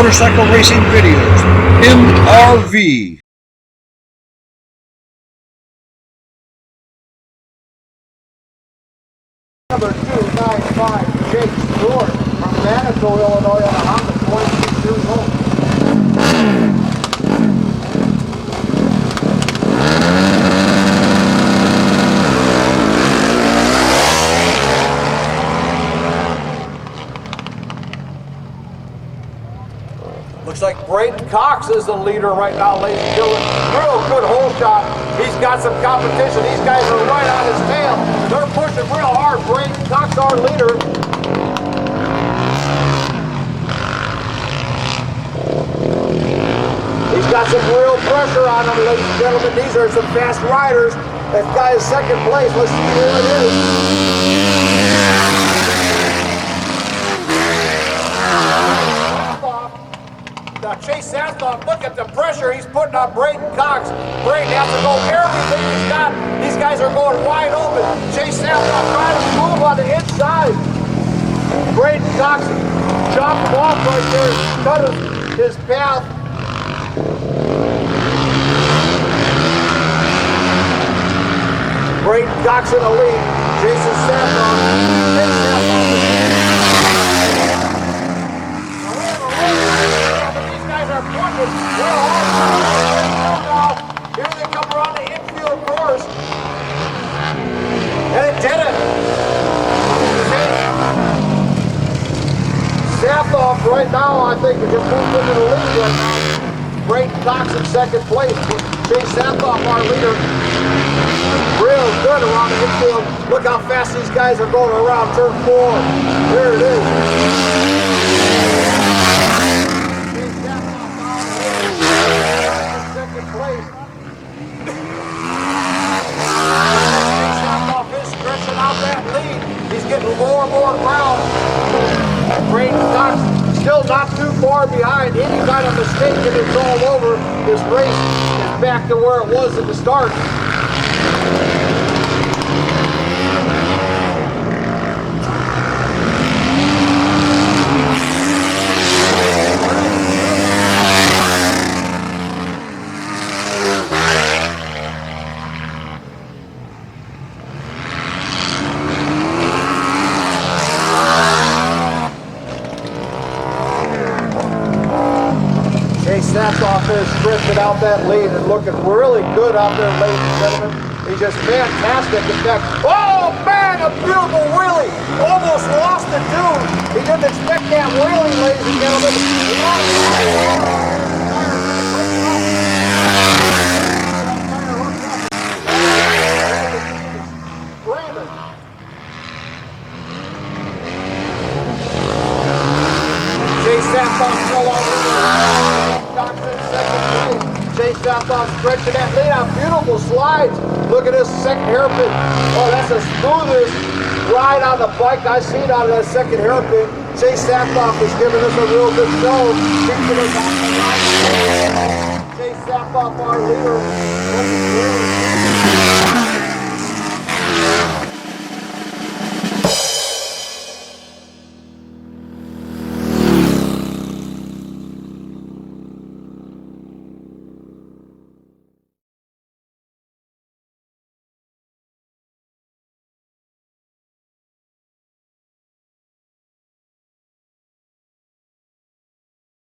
Motorcycle Racing Videos, MRV. Number 295, Jake Stewart from Macomb, Illinois, on a Honda 26 years old. Looks like Braiden Cox is the leader right now, ladies and gentlemen. Real good hole shot. He's got some competition. These guys are right on his tail. They're pushing real hard. Braiden Cox, our leader. He's got some real pressure on him, ladies and gentlemen. These are some fast riders. That guy is second place. Let's see who it is. Now Chase Saathoff, look at the pressure he's putting on Braiden Cox. Braiden has to go everything he's got. These guys are going wide open. Chase Saathoff trying to move on the inside. Braiden Cox chopped him off right there, cut his path. Braiden Cox in the lead. Jason Saathoff. Chase Saathoff. Here they come around the infield course. And it did it. Saathoff right now, I think, is just moved into the lead right now. Braiden Cox in second place. Chase Saathoff, our leader. Real good around the infield. Look how fast these guys are going around turn 4. There it is. He's getting more and more ground. Braiden Cox still not too far behind. Any kind of mistake and it's all over. This race is back to where it was at the start. Chase Saathoff has sprinted out that lead and looking really good out there, ladies and gentlemen. He's just fantastic. In fact, oh man, a beautiful wheelie. Almost lost the dude. He didn't expect that wheelie, ladies and gentlemen. Chase Saathoff still on the Chase Saathoff stretching that lead out. Beautiful slides. Look at this second hairpin. Oh, that's the smoothest ride on the bike I've seen out of that second hairpin. Chase Saathoff is giving us a real good show. Keeping us on the line. Chase Saathoff, our leader.